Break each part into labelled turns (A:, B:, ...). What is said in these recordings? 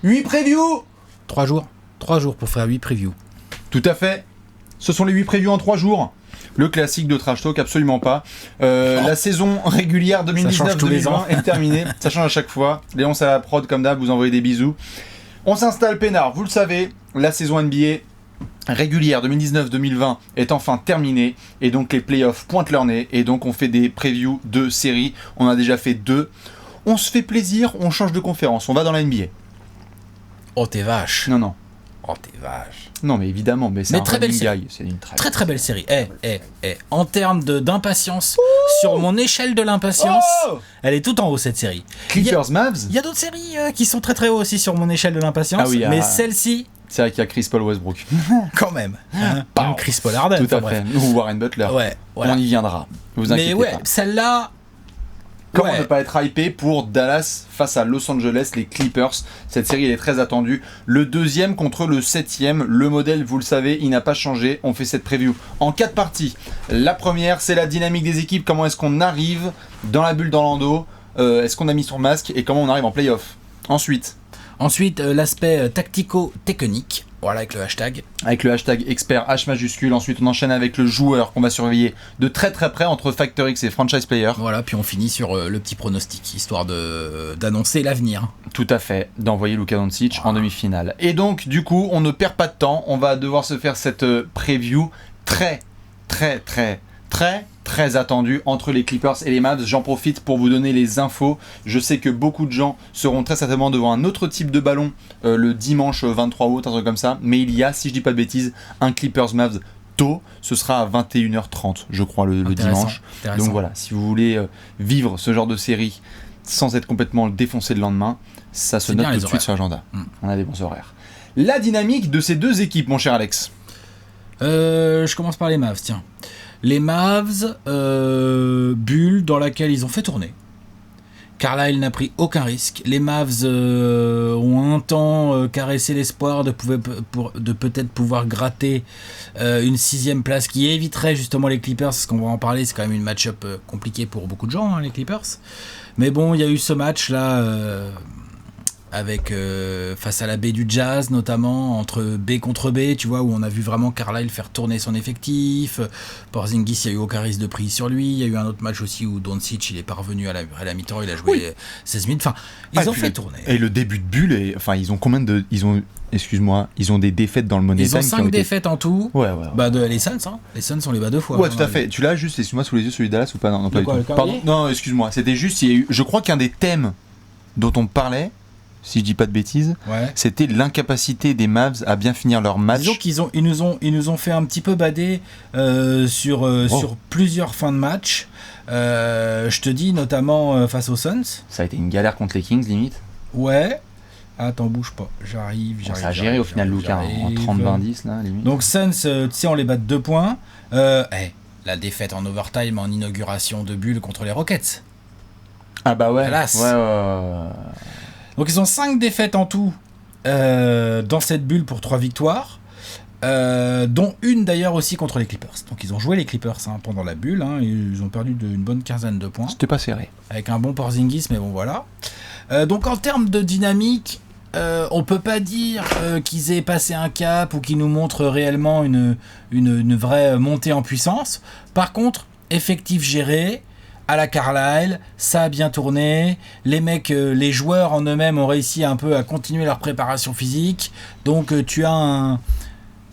A: 8 previews.
B: 3 jours. 3 jours pour faire 8 previews.
A: Tout à fait. Ce sont les 8 previews en 3 jours. Le classique de Trash Talk, absolument pas. La saison régulière 2019-2020 est terminée. Ça change à chaque fois. Léon, c'est à la prod comme d'hab, vous envoyez des bisous. On s'installe peinard, vous le savez. La saison NBA régulière 2019-2020 est enfin terminée. Et donc les playoffs pointent leur nez. Et donc on fait des previews de séries. On a déjà fait 2. On se fait plaisir, on change de conférence. On va dans la NBA.
B: Oh, t'es vache.
A: Non.
B: Oh, t'es vache.
A: Non, mais évidemment, mais c'est un
B: très belle série.
A: guy. C'est une
B: très belle série. En termes d'impatience, sur mon échelle de l'impatience, elle est tout en haut cette série.
A: Clippers Mavs.
B: Il y a d'autres séries qui sont très très haut aussi sur mon échelle de l'impatience, mais celle-ci.
A: C'est vrai qu'il y a Chris Paul Westbrook.
B: Quand même. Pas Chris Paul Harden.
A: Tout à fait. Ou Warren Butler.
B: Ouais, voilà.
A: On y viendra. Vous inquiétez pas.
B: Celle-là.
A: Comment ne pas être hypé pour Dallas face à Los Angeles, les Clippers. Cette série elle est très attendue. Le 2e contre le 7e. Le modèle, vous le savez, il n'a pas changé. On fait cette preview en 4 parties. La première, c'est la dynamique des équipes. Comment est-ce qu'on arrive dans la bulle d'Orlando, est-ce qu'on a mis son masque et comment on arrive en playoff. Ensuite,
B: l'aspect tactico-technique. Voilà, avec le hashtag.
A: Avec le hashtag expert H majuscule. Ensuite, on enchaîne avec le joueur qu'on va surveiller de très très près entre Factor X et Franchise Player.
B: Voilà, puis on finit sur le petit pronostic, histoire d'annoncer l'avenir.
A: Tout à fait, d'envoyer Luka Doncic en demi-finale. Et donc, du coup, on ne perd pas de temps. On va devoir se faire cette preview très attendue entre les Clippers et les Mavs. J'en profite pour vous donner les infos. Je sais que beaucoup de gens seront très certainement devant un autre type de ballon le dimanche 23 août, un truc comme ça. Mais il y a, si je dis pas de bêtises, un Clippers Mavs tôt. Ce sera à 21h30, je crois, le dimanche. Donc voilà, si vous voulez vivre ce genre de série sans être complètement défoncé le lendemain, ça se note tout de suite sur l'agenda. On a des bons horaires. La dynamique de ces deux équipes, mon cher Alex.
B: Je commence par les Mavs, tiens. Les Mavs, bulle dans laquelle ils ont fait tourner. Carlisle n'a pris aucun risque. Les Mavs ont un temps caressé l'espoir de peut-être pouvoir gratter une 6e place qui éviterait justement les Clippers, parce qu'on va en parler, c'est quand même une match-up compliquée pour beaucoup de gens, les Clippers. Mais bon, il y a eu ce match-là avec face à la baie du Jazz, notamment entre B contre B, tu vois, où on a vu vraiment Carlisle faire tourner son effectif. Porzingis, il n'y a eu aucun risque de prise sur lui. Il y a eu un autre match aussi où Doncic, il est parvenu à la mi-temps, il a joué 16 minutes. Enfin, ils ont fait tourner.
A: Et le début de bulle, enfin, ils ont combien de... Ils ont des défaites dans le Money Time.
B: Ils ont 5 défaites en tout.
A: Ouais.
B: Les Suns, Les Suns, on les bat 2 fois.
A: Ouais, tout à fait. Tu l'as juste, excuse-moi, sous les yeux, celui de Dallas ou pas? Non, pas du tout. Pardon. Non, excuse-moi. C'était juste, je crois qu'un des thèmes dont on parlait, si je dis pas de bêtises, c'était l'incapacité des Mavs à bien finir leur match.
B: Disons qu'ils nous ont fait un petit peu bader sur plusieurs fins de match. Je te dis notamment face aux Suns.
A: Ça a été une galère contre les Kings limite.
B: Ouais. Attends, bouge pas. J'arrive.
A: Ça a géré au final Luka en 30-20-10 là limite.
B: Donc Suns, tu sais, on les bat de 2 points. La défaite en overtime en inauguration de bulle contre les Rockets.
A: Ah bah ouais.
B: Ouais. Donc ils ont 5 défaites en tout dans cette bulle pour 3 victoires, dont une d'ailleurs aussi contre les Clippers. Donc ils ont joué les Clippers pendant la bulle, ils ont perdu une bonne quinzaine de points.
A: C'était pas serré.
B: Avec un bon Porzingis, mais bon voilà. Donc en termes de dynamique, on peut pas dire qu'ils aient passé un cap ou qu'ils nous montrent réellement une vraie montée en puissance. Par contre, effectif géré, à la Carlisle, ça a bien tourné. Les mecs, les joueurs en eux-mêmes ont réussi un peu à continuer leur préparation physique. Donc tu as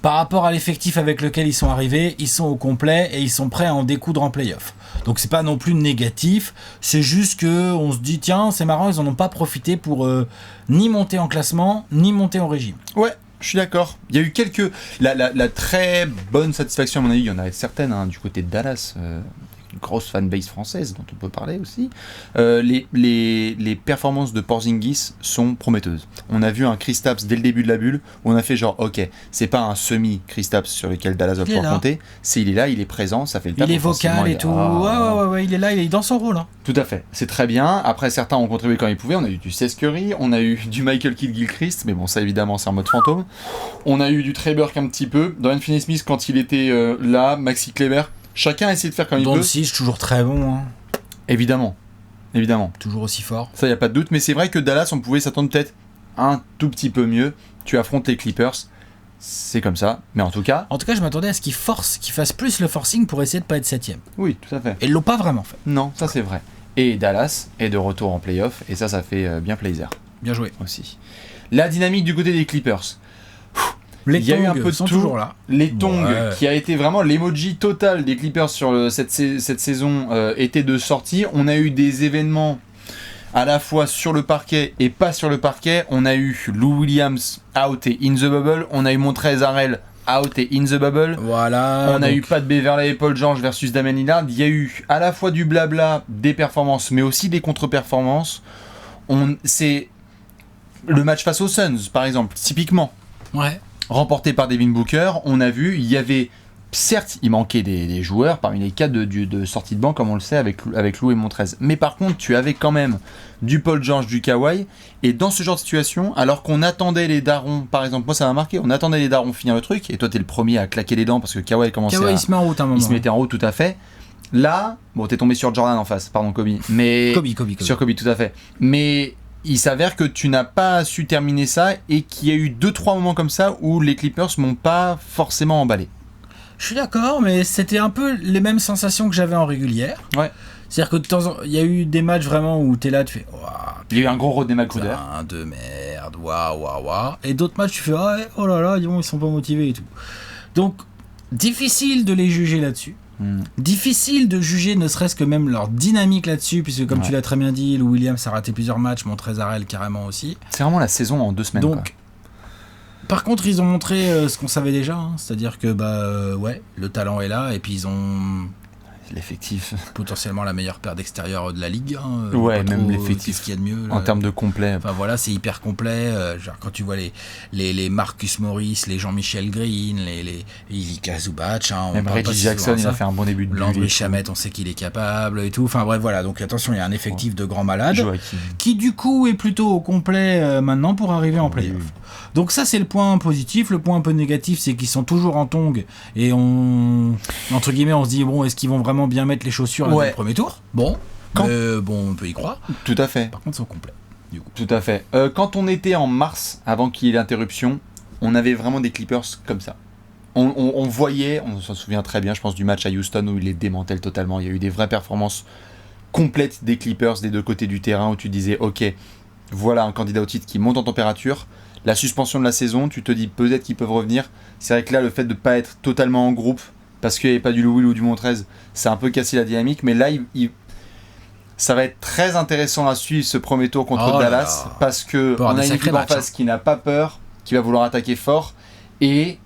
B: par rapport à l'effectif avec lequel ils sont arrivés, ils sont au complet et ils sont prêts à en découdre en play-off. Donc c'est pas non plus négatif, c'est juste que on se dit tiens, c'est marrant, ils en ont pas profité pour ni monter en classement, ni monter en régime.
A: Ouais. Je suis d'accord. Il y a eu la très bonne satisfaction à mon avis, il y en a certaines du côté de Dallas. Une grosse fanbase française dont on peut parler aussi. Les performances de Porzingis sont prometteuses. On a vu un Kristaps dès le début de la bulle où on a fait genre ok, c'est pas un semi Kristaps sur lequel Dallas va pouvoir compter, il est là, il est présent, ça fait le taf.
B: Il est vocal et tout. Ouais, il est là, il est dans son rôle.
A: Tout à fait, c'est très bien. Après certains ont contribué quand ils pouvaient. On a eu du Seth Curry, on a eu du Michael Kidd-Gilchrist, mais bon ça évidemment c'est en mode fantôme. On a eu du Trey Burke un petit peu, Dorian Finney-Smith quand il était là, Maxi Kleber. Chacun a essayé de faire comme il peut.
B: Doncic, toujours très bon.
A: Évidemment.
B: Toujours aussi fort.
A: Ça, y a pas de doute. Mais c'est vrai que Dallas, on pouvait s'attendre peut-être un tout petit peu mieux, tu affrontes les Clippers. C'est comme ça, mais en tout cas...
B: En tout cas, je m'attendais à ce qu'ils fassent plus le forcing pour essayer de pas être 7ème.
A: Oui, tout à fait.
B: Et ils l'ont pas vraiment fait.
A: Non, ça c'est vrai. Et Dallas est de retour en playoff, et ça fait bien plaisir.
B: Bien joué.
A: Aussi. La dynamique du côté des Clippers.
B: Les
A: il y a eu un peu de
B: sont
A: tout.
B: toujours là.
A: Les tongs, qui a été vraiment l'emoji total des Clippers sur cette saison, était de sortie. On a eu des événements à la fois sur le parquet et pas sur le parquet. On a eu Lou Williams out et in the bubble. On a eu Montrezl Harrell out et in the bubble.
B: Voilà.
A: On a eu Pat Beverley et Paul George versus Damian Lillard. Il y a eu à la fois du blabla, des performances, mais aussi des contre-performances. C'est le match face aux Suns, par exemple, typiquement.
B: Ouais.
A: Remporté par Devin Booker, on a vu, il y avait, certes, il manquait des joueurs parmi les cas de sortie de banc, comme on le sait, avec Lou et Montrezl. Mais par contre, tu avais quand même du Paul George, du Kawhi, et dans ce genre de situation, alors qu'on attendait les darons, par exemple, moi ça m'a marqué, on attendait les darons finir le truc, et toi t'es le premier à claquer les dents parce que Kawhi commençait
B: il se met en route un moment.
A: Il se mettait en route, tout à fait. Là, bon, t'es tombé sur Jordan en face, pardon Kobe, mais...
B: Kobe.
A: Sur Kobe, tout à fait. Mais... il s'avère que tu n'as pas su terminer ça et qu'il y a eu 2-3 moments comme ça où les Clippers m'ont pas forcément emballé.
B: Je suis d'accord, mais c'était un peu les mêmes sensations que j'avais en régulière.
A: Ouais.
B: C'est-à-dire que de temps en temps, il y a eu des matchs vraiment où t'es là, tu fais
A: il y a eu un gros Rodney McGruder.
B: Un de merde, waouh. Et d'autres matchs, tu fais oh là là, ils sont pas motivés et tout. Donc, difficile de les juger là-dessus. Difficile de juger ne serait-ce que même leur dynamique là-dessus, puisque comme tu l'as très bien dit, Lou Williams a raté plusieurs matchs, Montrezl Harrell carrément aussi.
A: C'est vraiment la saison en 2 semaines.
B: Donc,
A: quoi.
B: Par contre, ils ont montré ce qu'on savait déjà, hein, c'est-à-dire que le talent est là, et puis ils ont
A: l'effectif
B: potentiellement la meilleure paire d'extérieur de la ligue. Hein,
A: ouais, même l'effectif.
B: Ce qu'il y a de mieux
A: en termes de complet.
B: Enfin voilà, c'est hyper complet. Genre quand tu vois les Marcus Morris, les Jean-Michel Green, les Ilika Zubac, hein,
A: même Reggie Jackson, il a fait un bon début de
B: Landry Shamet, on sait qu'il est capable et tout. Enfin bref, voilà. Donc attention, il y a un effectif de grands malades qui du coup est plutôt au complet maintenant pour arriver en play-off. Donc ça c'est le point positif. Le point un peu négatif, c'est qu'ils sont toujours en tongs et entre guillemets on se dit bon, est-ce qu'ils vont vraiment bien mettre les chaussures dès le premier tour? Bon, on peut y croire.
A: Tout à fait.
B: Par contre, c'est au complet. Du coup.
A: Tout à fait. Quand on était en mars, avant qu'il y ait l'interruption, on avait vraiment des Clippers comme ça. On voyait, on s'en souvient très bien, je pense, du match à Houston où ils les démantèlent totalement. Il y a eu des vraies performances complètes des Clippers des deux côtés du terrain où tu disais, ok, voilà un candidat au titre qui monte en température. La suspension de la saison, tu te dis peut-être qu'ils peuvent revenir. C'est vrai que là, le fait de ne pas être totalement en groupe, parce qu'il n'y avait pas du Lou Will ou du Montrezl, ça a un peu cassé la dynamique. Mais là, ça va être très intéressant à suivre ce premier tour contre Dallas, parce qu'on a une équipe en face qui n'a pas peur, qui va vouloir attaquer fort, et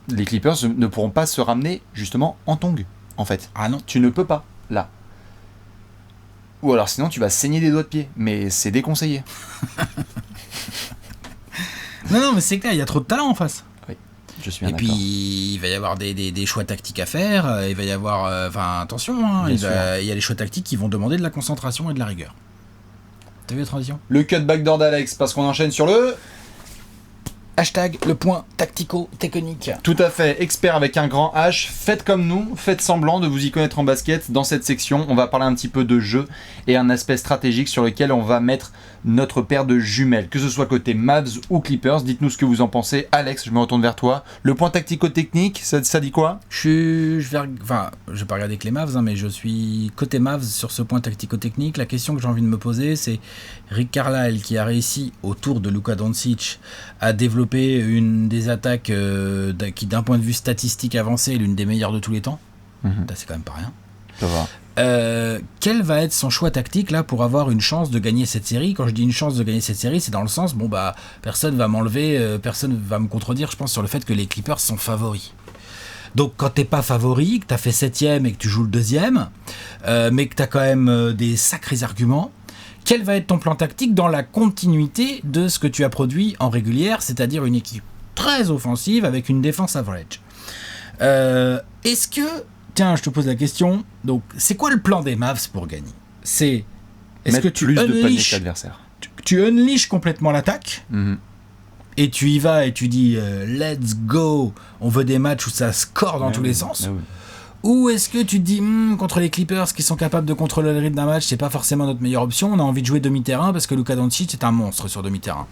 A: les Clippers ne pourront pas se ramener justement en tongs, en fait.
B: Ah non.
A: Tu ne peux pas, là. Ou alors sinon tu vas saigner des doigts de pied, mais c'est déconseillé.
B: Non, mais c'est clair, il y a trop de talent en face.
A: Oui, je suis bien
B: d'accord. Et puis, il va y avoir des choix tactiques à faire. Il va y avoir... attention, hein, il y a les choix tactiques qui vont demander de la concentration et de la rigueur. T'as vu la transition ?
A: Le cut backdoor d'Alex, parce qu'on enchaîne sur le...
B: Hashtag le point tactico-technique.
A: Tout à fait, expert avec un grand H. Faites comme nous, faites semblant de vous y connaître en basket. Dans cette section, on va parler un petit peu de jeu et un aspect stratégique sur lequel on va mettre notre paire de jumelles, que ce soit côté Mavs ou Clippers. Dites-nous ce que vous en pensez. Alex, je me retourne vers toi. Le point tactico-technique, ça dit quoi ?
B: Je vais pas regarder que les Mavs, hein, mais je suis côté Mavs sur ce point tactico-technique. La question que j'ai envie de me poser, c'est Rick Carlisle qui a réussi autour de Luka Doncic à développer une des attaques qui, d'un point de vue statistique avancé, est l'une des meilleures de tous les temps. C'est quand même pas rien.
A: Ça va.
B: Quel va être son choix tactique là pour avoir une chance de gagner cette série? Quand je dis une chance de gagner cette série, c'est dans le sens personne va m'enlever, personne va me contredire, je pense, sur le fait que les Clippers sont favoris. Donc quand t'es pas favori, que t'as fait 7ème et que tu joues le 2ème, mais que t'as quand même des sacrés arguments, quel va être ton plan tactique dans la continuité de ce que tu as produit en régulière, c'est-à-dire une équipe très offensive avec une défense average? Est-ce que... Tiens, je te pose la question. Donc, c'est quoi le plan des Mavs pour gagner? Est-ce que tu tu unleash complètement l'attaque et tu y vas et tu dis let's go, on veut des matchs où ça score dans tous les sens? Ou est-ce que tu te dis contre les Clippers qui sont capables de contrôler le rythme d'un match, c'est pas forcément notre meilleure option, on a envie de jouer demi-terrain parce que Luka Doncic est un monstre sur demi-terrain?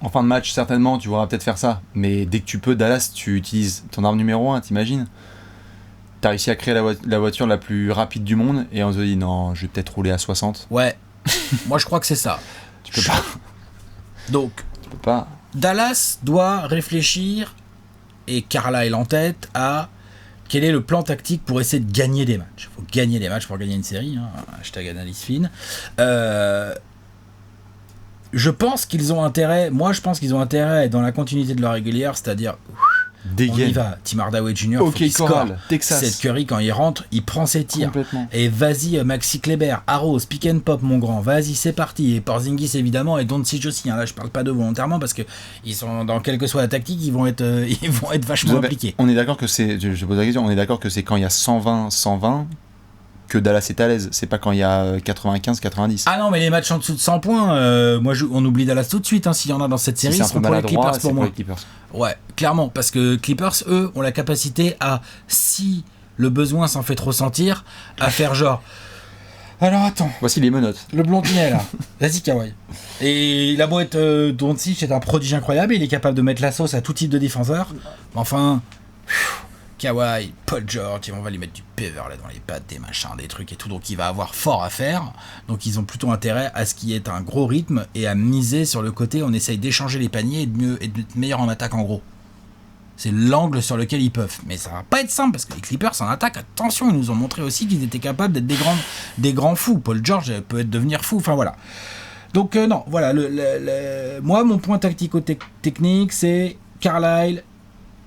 A: En fin de match, certainement, tu voudras peut-être faire ça. Mais dès que tu peux, Dallas, tu utilises ton arme numéro 1, t'imagines ? T'as réussi à créer la voiture la plus rapide du monde et on se dit non, je vais peut-être rouler à 60.
B: Ouais. Moi, je crois que c'est ça.
A: Tu peux pas.
B: Donc,
A: Tu peux pas.
B: Dallas doit réfléchir, et Carlisle en tête, à quel est le plan tactique pour essayer de gagner des matchs. Il faut gagner des matchs pour gagner une série. Hein. Hashtag analyse fine. Je pense qu'ils ont intérêt à être dans la continuité de leur régulière, c'est-à-dire on y va. Tim Hardaway Jr.
A: Ok,
B: faut qu'il score.
A: Texas.
B: Seth Curry, quand il rentre, il prend ses tirs.
A: Complètement.
B: Et vas-y, Maxi Kleber, arrose, pick and pop, mon grand. Vas-y, c'est parti. Et Porzingis, évidemment, et Doncic aussi. Hein. Là, je parle pas d'eux volontairement parce que ils sont, dans quelle que soit la tactique, ils vont être vachement impliqués.
A: On est d'accord que c'est. Je pose la question. On est d'accord que c'est quand il y a 120 que Dallas est à l'aise. C'est pas quand il y a 95-90.
B: Ah non, mais les matchs en dessous de 100 points, on oublie Dallas tout de suite. Hein, s'il y en a dans cette série,
A: si c'est un peu maladroit,
B: pour moi. Ouais, clairement, parce que Clippers, eux, ont la capacité à, si le besoin s'en fait trop sentir, à faire genre. Alors attends.
A: Voici les menottes.
B: Le blondinet là. Vas-y Kawhi. Et la boîte Doncic est un prodige incroyable. Il est capable de mettre la sauce à tout type de défenseur. Enfin, Kawhi, Paul George, on va lui mettre du paver là dans les pattes, des machins, des trucs et tout. Donc il va avoir fort à faire. Donc ils ont plutôt intérêt à ce qu'il y ait un gros rythme et à miser sur le côté. On essaye d'échanger les paniers et d'être meilleur en attaque en gros. C'est l'angle sur lequel ils peuvent. Mais ça va pas être simple parce que les Clippers en attaque, attention, ils nous ont montré aussi qu'ils étaient capables d'être des grands fous. Paul George peut devenir fou. Enfin voilà. Donc non, voilà. Moi, mon point tactico-technique, c'est Carlisle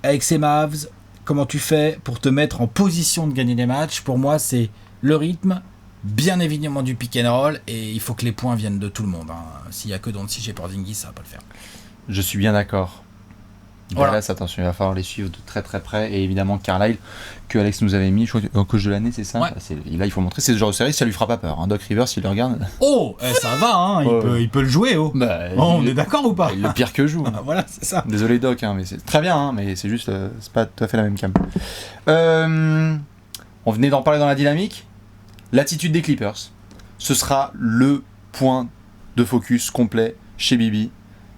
B: avec ses Mavs. Comment tu fais pour te mettre en position de gagner des matchs ? Pour moi, c'est le rythme, bien évidemment du pick and roll, et il faut que les points viennent de tout le monde. Hein. S'il y a que Doncic et Porzingis, ça va pas le faire.
A: Je suis bien d'accord. Voilà. Dallas, attention, il va falloir les suivre de très très près. Et évidemment, Carlisle, que Alex nous avait mis, je crois que coach de l'année, c'est ça.
B: Ouais.
A: Là, il faut montrer, c'est ce genre de série, ça lui fera pas peur. Hein. Doc Rivers, s'il le regarde.
B: Oh, ça va, hein, il peut le jouer. Oh. On est d'accord ou pas ?
A: Le pire que joue.
B: Voilà, c'est ça.
A: Désolé, Doc, hein, mais c'est très bien, hein, mais c'est juste, c'est pas tout à fait la même cam. On venait d'en parler dans la dynamique. L'attitude des Clippers, ce sera le point de focus complet chez Bibi.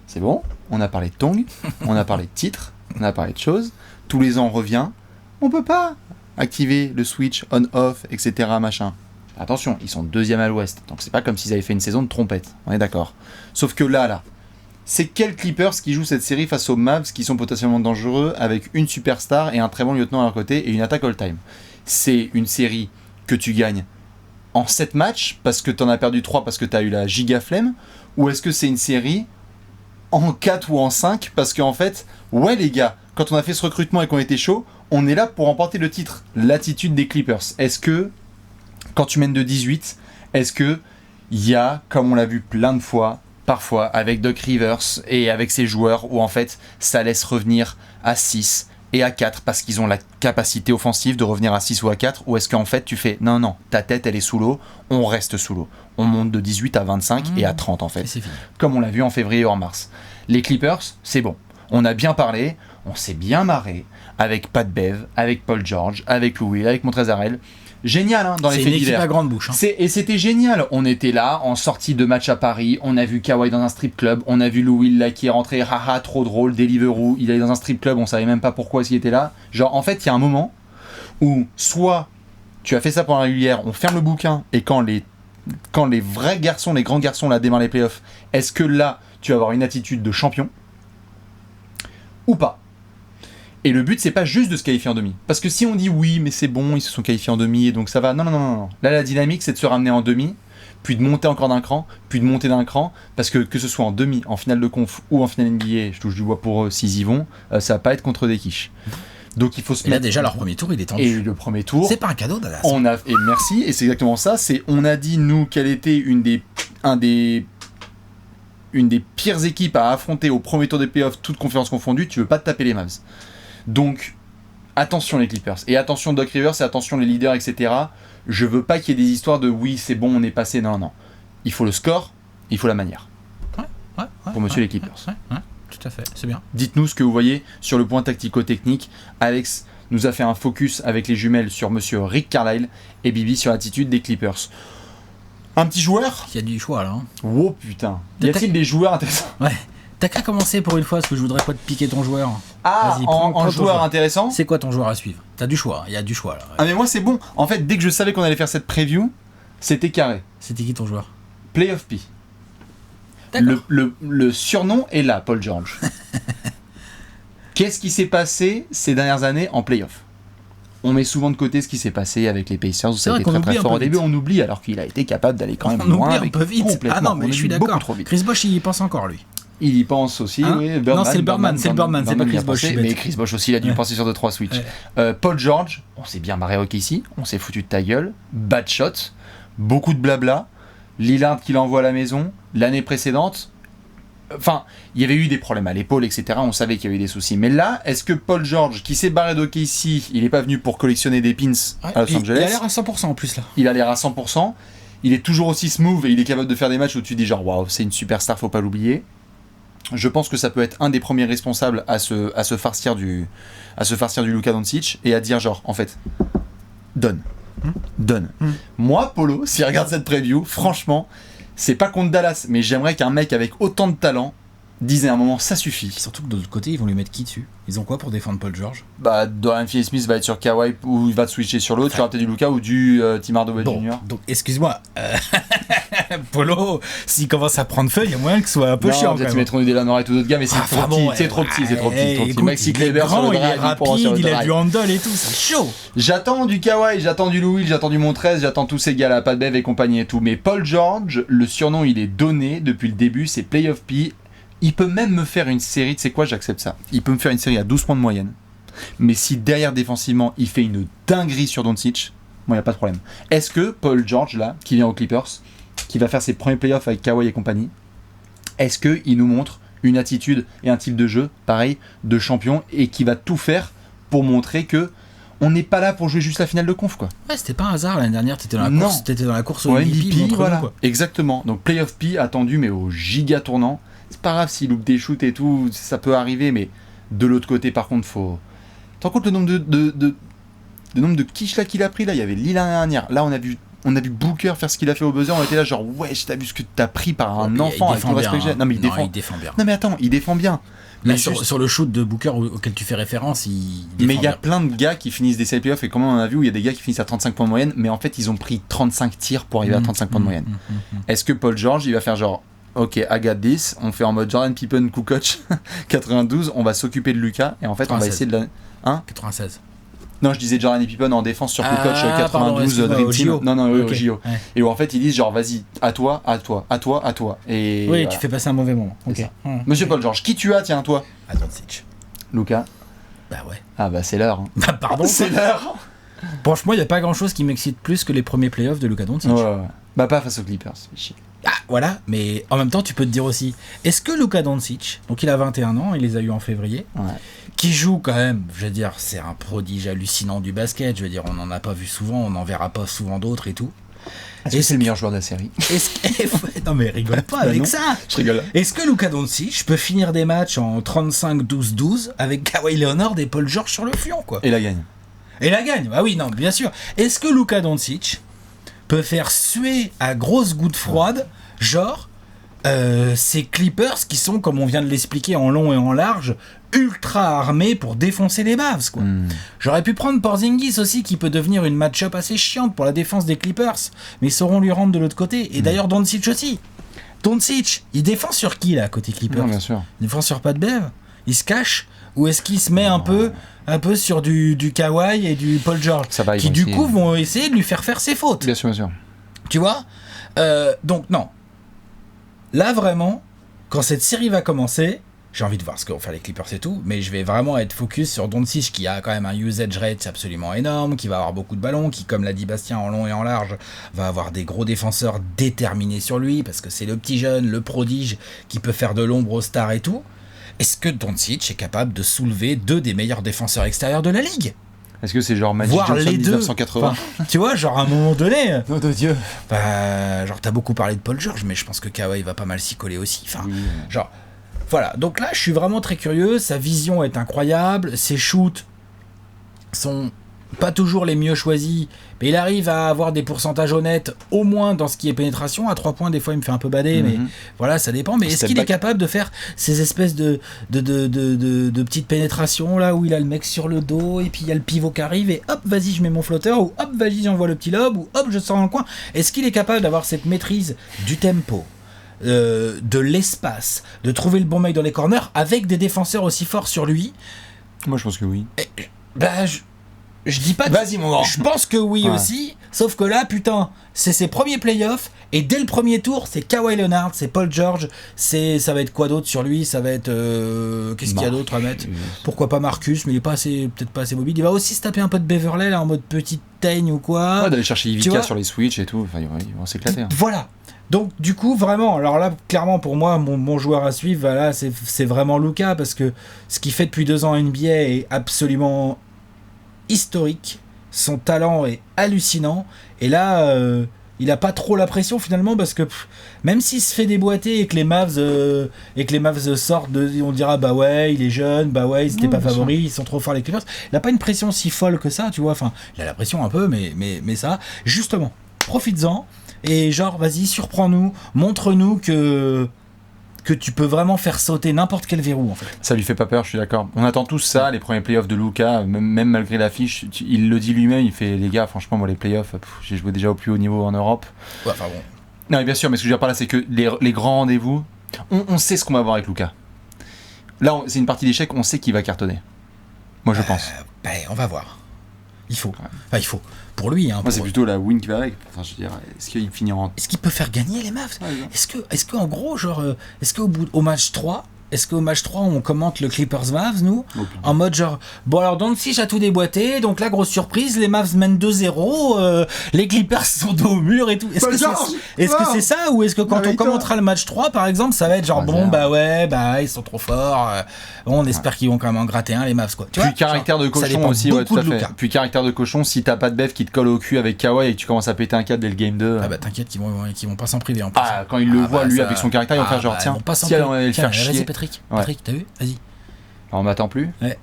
A: C'est bon, on a parlé de Tongue, on a parlé de titres, on a parlé de choses. Tous les ans, on revient. On peut pas activer le switch on-off, etc. Machin. Attention, ils sont deuxième à l'ouest, donc c'est pas comme s'ils avaient fait une saison de trompette. On est d'accord. Sauf que là, c'est quels Clippers qui jouent cette série face aux Mavs qui sont potentiellement dangereux avec une superstar et un très bon lieutenant à leur côté et une attaque all-time. C'est une série que tu gagnes en 7 matchs parce que t'en as perdu 3 parce que t'as eu la giga flemme, ou est-ce que c'est une série en 4 ou en 5 parce qu'en fait, ouais les gars, quand on a fait ce recrutement et qu'on était chaud, on est là pour remporter le titre. L'attitude des Clippers. Est-ce que, quand tu mènes de 18, est-ce que il y a, comme on l'a vu plein de fois, parfois avec Doc Rivers et avec ses joueurs, où en fait ça laisse revenir à 6 et à 4 parce qu'ils ont la capacité offensive de revenir à 6 ou à 4, ou est-ce qu'en fait tu fais non, ta tête elle est sous l'eau, on reste sous l'eau, on monte de 18 à 25 et à 30 en fait, comme on l'a vu en février ou en mars. Les Clippers, c'est bon, on a bien parlé, on s'est bien marré avec Pat Bev, avec Paul George, avec Lou Will, avec Montrezl Harrell. Génial, hein, dans les faits divers.
B: C'est une équipe à grande bouche. Hein.
A: Et c'était génial. On était là, en sortie de match à Paris. On a vu Kawhi dans un strip club. On a vu Lou Will là qui est rentré. Haha, trop drôle. Deliveroo. Il allait dans un strip club. On savait même pas pourquoi il était là. Genre, en fait, il y a un moment où soit tu as fait ça pendant la régulière, on ferme le bouquin, et quand les vrais garçons, les grands garçons là démarrent les playoffs, est-ce que là tu vas avoir une attitude de champion ou pas? Et le but, c'est pas juste de se qualifier en demi. Parce que si on dit oui, mais c'est bon, ils se sont qualifiés en demi et donc ça va. Non. Là, la dynamique, c'est de se ramener en demi, puis de monter encore d'un cran, puis de monter d'un cran. Parce que ce soit en demi, en finale de conf ou en finale NBA, je touche du bois pour eux s'ils y vont, ça va pas être contre des quiches. Donc il faut se mettre.
B: Là, déjà, leur premier tour, il est tendu.
A: Et le premier tour.
B: C'est pas un cadeau, Dallas.
A: Et merci, et c'est exactement ça. On a dit, nous, quelle était une des pires équipes à affronter au premier tour des playoffs, toutes conférences confondues. Tu veux pas te taper les Mavs. Donc, attention les Clippers, et attention Doc Rivers, et attention les leaders, etc. Je veux pas qu'il y ait des histoires de oui, c'est bon, on est passé. Non. Il faut le score, il faut la manière.
B: Ouais,
A: pour monsieur les Clippers.
B: Ouais, tout à fait, c'est bien.
A: Dites-nous ce que vous voyez sur le point tactico-technique. Alex nous a fait un focus avec les jumelles sur monsieur Rick Carlisle et Bibi sur l'attitude des Clippers. Un petit joueur ?
B: Il y a du choix là. Hein.
A: Oh putain. Y a-t-il des joueurs intéressants ?
B: Ouais. T'as qu'à commencer pour une fois, parce que je voudrais pas te piquer ton joueur.
A: Ah, en joueur intéressant.
B: C'est quoi ton joueur à suivre? T'as du choix, il y a du choix là. Ouais.
A: Ah mais moi c'est bon. En fait, dès que je savais qu'on allait faire cette preview, c'était carré.
B: C'était qui ton joueur?
A: Playoff P. Le surnom est là, Paul George. Qu'est-ce qui s'est passé ces dernières années en playoff? On met souvent de côté ce qui s'est passé avec les Pacers, où ça a été très très fort au début, on oublie, alors qu'il a été capable d'aller quand même loin.
B: On oublie un peu vite. Ah non, mais je suis d'accord. Chris Bosh, il y pense encore, lui.
A: Il y pense aussi, oui.
B: Birdman, non, c'est le Birdman, c'est pas Chris Bosh.
A: Mais Chris Bosh aussi, il a dû penser sur 2-3 switches. Paul George, on s'est bien marré au ici, on s'est foutu de ta gueule, bad shot, beaucoup de blabla, Lillard qui l'envoie à la maison, l'année précédente. Enfin, il y avait eu des problèmes à l'épaule, etc. On savait qu'il y avait eu des soucis. Mais là, est-ce que Paul George, qui s'est barré d'OKC, il n'est pas venu pour collectionner des pins à Los Angeles?
B: Il a l'air à 100% en plus là.
A: Il a l'air à 100%. Il est toujours aussi smooth et il est capable de faire des matchs où tu dis genre waouh, c'est une superstar, faut pas l'oublier. Je pense que ça peut être un des premiers responsables à se farcir du Luka Doncic et à dire genre en fait donne. Moi, Polo, s'il regarde cette preview, franchement. C'est pas contre Dallas, mais j'aimerais qu'un mec avec autant de talent dise à un moment ça suffit.
B: Surtout que de l'autre côté, ils vont lui mettre qui dessus? Ils ont quoi pour défendre Paul George?
A: Bah, Dorian Finney-Smith va être sur Kawhi ou il va switcher sur l'autre. Tu auras peut-être du Luka ou du Tim Hardaway Jr.
B: Donc, excuse-moi, Polo, s'il commence à prendre feu, il y a moyen que ce soit un peu chiant.
A: Peut-être qu'ils mettront du Dylan Wright ou d'autres gars, mais c'est trop petit. C'est trop petit. Maxi Kleber sur le drive,
B: il est rapide, il a du handle et tout, c'est chaud.
A: J'attends du Kawhi, j'attends du Lou Will, j'attends du Montrez, j'attends tous ces gars-là, Pat Bev et compagnie et tout. Mais Paul George, le surnom il est donné depuis le début, c'est Playoff P. Il peut même me faire une série, tu sais quoi, j'accepte ça. Il peut me faire une série à 12 points de moyenne. Mais si derrière défensivement, il fait une dinguerie sur Doncic, moi, il n'y a pas de problème. Est-ce que Paul George, là, qui vient aux Clippers, qui va faire ses premiers playoffs avec Kawhi et compagnie, est-ce qu'il nous montre une attitude et un type de jeu, pareil, de champion, et qui va tout faire pour montrer que on n'est pas là pour jouer juste la finale de conf, quoi.
B: Ouais, c'était pas un hasard, l'année dernière, t'étais dans la course au MVP,
A: voilà.
B: Nous, quoi.
A: Exactement. Donc, Playoff P attendu, mais au giga tournant. C'est pas grave s'il loupe des shoots et tout, ça peut arriver, mais de l'autre côté, par contre, faut. T'en compte le nombre le nombre de quiches là qu'il a pris là, il y avait Lillard l'année dernière. Là, on a vu Booker faire ce qu'il a fait au buzzer, on était là genre ouais, t'as vu ce que t'as pris par un enfant avec tout le respect que j'ai. Non mais il défend bien. Non mais attends, il défend bien.
B: Là, sur le shoot de Booker auquel tu fais référence, il
A: mais il y a plein de gars qui finissent des séries playoffs et comment on a vu où il y a des gars qui finissent à 35 points de moyenne, mais en fait ils ont pris 35 tirs pour arriver à 35 points de moyenne. Est-ce que Paul George il va faire genre ok, I got this, on fait en mode Jordan Pippen Kukoc 92, on va s'occuper de Luka et en fait 96. On va essayer de la
B: 96.
A: Non, je disais Jordan et Pippen en défense sur Kukoc 92 Dream Team. Non, au JO. Ouais. Et où en fait ils disent genre vas-y, à toi. Et
B: oui, voilà. Tu fais passer un mauvais moment. Ok.
A: Monsieur Paul George, qui tu as, tiens, toi?
B: Doncic.
A: Luka.
B: Bah ouais.
A: Ah bah c'est l'heure. Hein.
B: Bah pardon.
A: C'est l'heure.
B: Franchement, il n'y a pas grand chose qui m'excite plus que les premiers playoffs de Luka Doncic.
A: Ouais. Bah pas face aux Clippers, c'est chier.
B: Ah, voilà, mais en même temps, tu peux te dire aussi, est-ce que Luka Doncic, donc il a 21 ans, il les a eu en février, qui joue quand même, je veux dire, c'est un prodige hallucinant du basket, je veux dire, on n'en a pas vu souvent, on n'en verra pas souvent d'autres et tout.
A: Est-ce que c'est le meilleur joueur de la série?
B: Non mais rigole pas avec ça.
A: Je rigole.
B: Est-ce que Luka Doncic peut finir des matchs en 35-12-12 avec Kawhi Leonard et Paul George sur le fion, quoi?
A: Et la gagne.
B: Bah oui, non, bien sûr. Est-ce que Luka Doncic peut faire suer à grosses gouttes froides, genre ces Clippers qui sont, comme on vient de l'expliquer en long et en large, ultra armés pour défoncer les Mavs, quoi. J'aurais pu prendre Porzingis aussi, qui peut devenir une match-up assez chiante pour la défense des Clippers, mais ils sauront lui rendre de l'autre côté. Et d'ailleurs Doncic aussi. Doncic, il défend sur qui là, côté Clippers?
A: Non, bien sûr.
B: Il défend sur Pat Bev? Il se cache? Ou est-ce qu'il se met un peu sur du Kawhi et du Paul George, qui du coup vont essayer de lui faire ses fautes?
A: Bien sûr, bien sûr.
B: Tu vois? Donc non. Là vraiment, quand cette série va commencer, j'ai envie de voir ce que vont faire les Clippers et tout, mais je vais vraiment être focus sur Doncic, qui a quand même un usage rate absolument énorme, qui va avoir beaucoup de ballons, qui, comme l'a dit Bastien en long et en large, va avoir des gros défenseurs déterminés sur lui, parce que c'est le petit jeune, le prodige, qui peut faire de l'ombre aux stars et tout. Est-ce que Doncic est capable de soulever deux des meilleurs défenseurs extérieurs de la ligue?
A: Est-ce que c'est genre Magic
B: Johnson
A: les 1980
B: tu vois, genre à un moment donné...
A: Oh de Dieu.
B: Bah, genre t'as beaucoup parlé de Paul George, mais je pense que Kawhi va pas mal s'y coller aussi. Enfin, genre... Voilà, donc là je suis vraiment très curieux, sa vision est incroyable, ses shoots sont pas toujours les mieux choisis, mais il arrive à avoir des pourcentages honnêtes, au moins dans ce qui est pénétration. À 3 points, des fois, il me fait un peu bader, mais voilà, ça dépend. Mais est-ce qu'il est capable de faire ces espèces de petites pénétrations, là, où il a le mec sur le dos, et puis il y a le pivot qui arrive, et hop, vas-y, je mets mon flotteur, ou hop, vas-y, j'envoie le petit lob, ou hop, je sors dans le coin. Est-ce qu'il est capable d'avoir cette maîtrise du tempo, de l'espace, de trouver le bon mec dans les corners, avec des défenseurs aussi forts sur lui?
A: Moi, je pense que oui.
B: Je dis pas.
A: Vas-y, mon grand.
B: Je pense que oui aussi. Sauf que là, putain, c'est ses premiers playoffs. Et dès le premier tour, c'est Kawhi Leonard, c'est Paul George. Ça va être quoi d'autre sur lui? Ça va être. Qu'est-ce qu'il y a d'autre à mettre? Pourquoi pas Marcus? Mais il est peut-être pas assez mobile. Il va aussi se taper un peu de Beverley, là, en mode petite teigne ou quoi.
A: Ouais, d'aller chercher Ivica sur les switches et tout. Enfin, ils vont s'éclater. Hein.
B: Voilà. Donc du coup vraiment, alors là clairement pour moi mon joueur à suivre, voilà, c'est vraiment Luka, parce que ce qu'il fait depuis 2 ans en NBA est absolument historique, son talent est hallucinant, et là il a pas trop la pression finalement, parce que même s'il se fait déboîter et que les Mavs sortent on dira bah ouais il est jeune, bah ouais ils étaient pas favoris, ils sont trop forts les Clippers, il a pas une pression si folle que ça, tu vois, enfin il a la pression un peu, mais ça justement profites-en. Et genre, vas-y, surprends-nous, montre-nous que tu peux vraiment faire sauter n'importe quel verrou, en fait.
A: Ça lui fait pas peur, je suis d'accord. On attend tous ça, les premiers playoffs de Luka, même malgré l'affiche. Il le dit lui-même, il fait, les gars, franchement, moi, les playoffs, j'ai joué déjà au plus haut niveau en Europe.
B: Ouais, enfin bon.
A: Non, mais bien sûr, mais ce que je veux dire par là, c'est que les grands rendez-vous, on sait ce qu'on va avoir avec Luka. Là, c'est une partie d'échec, on sait qu'il va cartonner. Moi, je pense.
B: On va voir. Il faut. Enfin, il faut. Pour lui. Hein,
A: moi, c'est plutôt la win qui va avec. Enfin, je veux dire, est-ce qu'il finit en...
B: Est-ce qu'il peut faire gagner les Mavs? Est-ce qu'en gros, genre, est-ce qu'au match 3, on commente le Clippers Mavs, nous, en mode genre, bon alors Doncic a tout déboîté, donc là, grosse surprise, les Mavs mènent 2-0, les Clippers sont dos au mur et tout. Est-ce que c'est ça, ou est-ce que quand on commentera le match 3, par exemple, ça va être genre, ils sont trop forts, on espère qu'ils vont quand même en gratter un, les Mavs, quoi. Tu
A: puis caractère de cochon aussi, ouais, tout à fait. Puis caractère de cochon, si t'as pas de bef qui te colle au cul avec Kawhi et que tu commences à péter un câble dès le game 2.
B: Ah bah t'inquiète qu'ils vont pas s'en priver en plus.
A: Ah, quand ils le voient, lui, avec son caractère, ils vont faire genre, tiens, si elle va le faire chier.
B: Patrick, t'as vu? Vas-y.
A: Alors, on m'attend plus.
B: Ouais.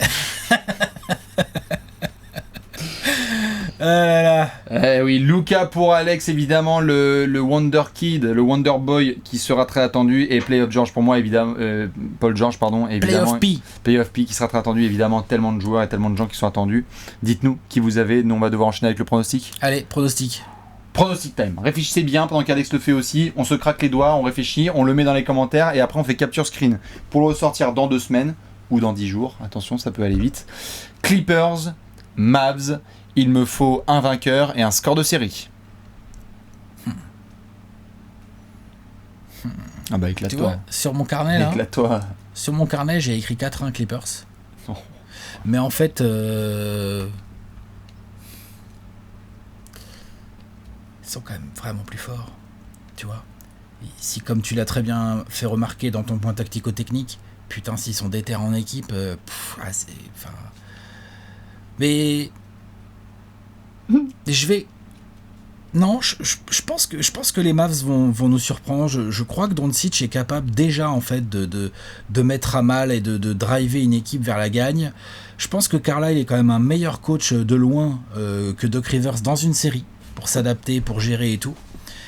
A: Oui, Luka pour Alex, évidemment, le Wonder Kid, le Wonder Boy qui sera très attendu, et Playoff George pour moi, évidemment, Paul George, pardon, évidemment. Playoff P qui sera très attendu, évidemment, tellement de joueurs et tellement de gens qui sont attendus. Dites-nous qui vous avez, nous on va devoir enchaîner avec le pronostic.
B: Allez, pronostic.
A: Pronostic time. Réfléchissez bien pendant qu'Alex le fait aussi. On se craque les doigts, on réfléchit, on le met dans les commentaires et après on fait capture screen pour le ressortir dans 2 semaines ou dans 10 jours. Attention, ça peut aller vite. Clippers, Mavs, il me faut un vainqueur et un score de série. Ah bah éclate-toi.
B: Tu vois, sur mon carnet là.
A: Éclate-toi.
B: Sur mon carnet, j'ai écrit 4-1 Clippers.
A: Oh.
B: Mais en fait. Ils sont quand même vraiment plus forts, tu vois. Si, comme tu l'as très bien fait remarquer dans ton point tactico-technique, putain, s'ils sont déter en équipe, c'est... Enfin... Mais... Je vais... Non, je pense que les Mavs vont nous surprendre. Je crois que Doncic est capable déjà, en fait, de mettre à mal et de driver une équipe vers la gagne. Je pense que Carlisle est quand même un meilleur coach de loin que Doc Rivers dans une série, pour s'adapter, pour gérer et tout,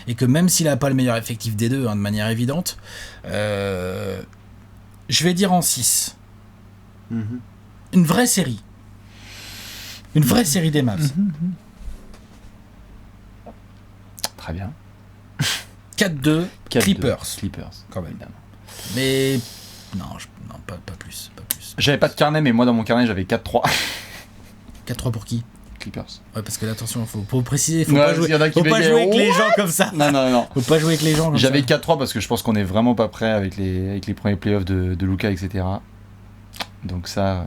B: et que même s'il n'a pas le meilleur effectif des deux, hein, de manière évidente, je vais dire en 6. Une vraie série des Mavs.
A: Très bien.
B: 4-2 Clippers
A: quand même.
B: Mais non, pas plus.
A: J'avais pas de carnet, mais moi dans mon carnet j'avais 4-3.
B: 4-3 pour qui?
A: Clippers.
B: Ouais, parce que là, attention, faut préciser, faut pas jouer avec les gens comme ça.
A: Non.
B: Faut pas jouer avec les gens comme ça.
A: J'avais 4-3 parce que je pense qu'on est vraiment pas prêt avec les premiers playoffs de Luka, etc. Donc ça,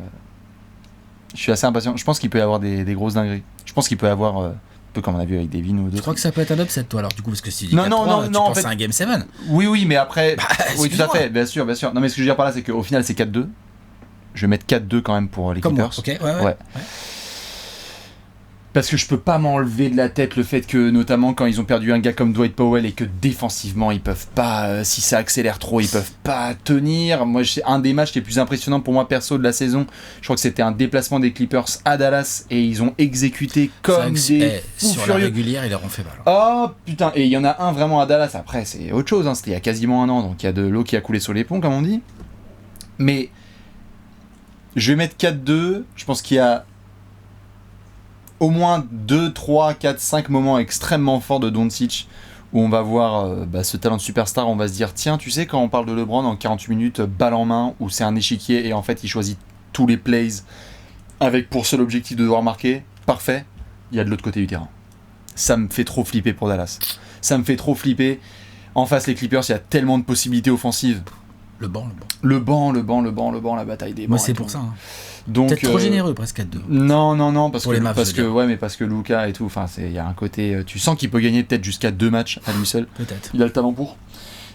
A: je suis assez impatient. Je pense qu'il peut y avoir des grosses dingueries. Je pense qu'il peut y avoir, un peu comme on a vu avec Devin ou d'autres.
B: Je crois que ça peut être un upset, toi, alors, du coup, parce que si tu
A: non,
B: penses
A: en fait,
B: à un Game 7.
A: Oui, mais après, oui, tout à fait, bien sûr. Non, mais ce que je veux dire par là, c'est qu'au final, c'est 4-2. Je vais mettre 4-2 quand même pour les Clippers.
B: Ok, ouais.
A: Parce que je peux pas m'enlever de la tête le fait que, notamment quand ils ont perdu un gars comme Dwight Powell et que défensivement ils peuvent pas, si ça accélère trop, ils peuvent pas tenir. Moi, c'est un des matchs les plus impressionnants pour moi perso de la saison. Je crois que c'était un déplacement des Clippers à Dallas et ils ont exécuté comme des fous
B: sur
A: furieux.
B: La régulière, ils leur ont fait mal.
A: Oh putain, et il y en a un vraiment à Dallas. Après, c'est autre chose, hein. C'était il y a quasiment un an, donc il y a de l'eau qui a coulé sur les ponts, comme on dit. Mais je vais mettre 4-2. Je pense qu'il y a au moins 2, 3, 4, 5 moments extrêmement forts de Doncic où on va voir ce talent de superstar. On va se dire, tiens, tu sais, quand on parle de LeBron en 48 minutes, balle en main, où c'est un échiquier et en fait il choisit tous les plays avec pour seul objectif de devoir marquer, parfait, il y a de l'autre côté du terrain. Ça me fait trop flipper pour Dallas. Ça me fait trop flipper. En face, les Clippers, il y a tellement de possibilités offensives.
B: Le banc,
A: La bataille des bancs.
B: Moi, c'est pour ça. Hein.
A: Donc,
B: peut-être trop généreux, presque 4-2.
A: Non, parce que
B: Mavs,
A: Luka et tout, enfin, il y a un côté, tu sens qu'il peut gagner peut-être jusqu'à 2 matchs à lui seul.
B: Peut-être.
A: Il a le talent pour.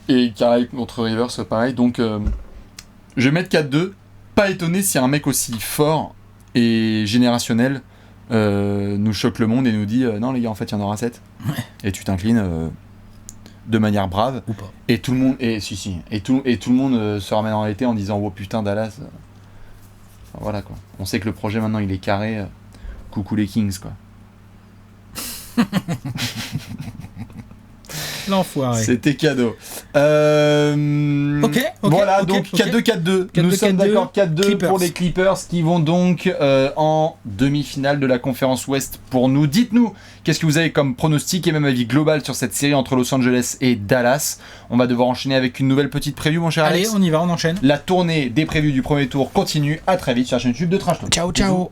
A: Et Carey contre Rivers, pareil. Donc, je vais mettre 4-2. Pas étonné si un mec aussi fort et générationnel nous choque le monde et nous dit non les gars, en fait, il y en aura 7.
B: Ouais.
A: Et tu t'inclines de manière brave.
B: Ou pas.
A: Et tout le monde, et tout le monde se ramène en été en disant oh putain, Dallas. Voilà quoi. On sait que le projet maintenant il est carré. Coucou les Kings quoi.
B: L'enfoiré.
A: C'était cadeau.
B: Ok.
A: Voilà, donc 4-2. Nous sommes d'accord, 4-2
B: Clippers.
A: pour les Clippers qui vont donc en demi-finale de la conférence Ouest pour nous. Dites-nous, qu'est-ce que vous avez comme pronostic et même avis global sur cette série entre Los Angeles et Dallas. On va devoir enchaîner avec une nouvelle petite preview, mon cher Alex.
B: Allez, on y va, on enchaîne.
A: La tournée des previews du premier tour continue. À très vite sur la chaîne YouTube de Trash Talk.
B: Ciao.
A: Ciao.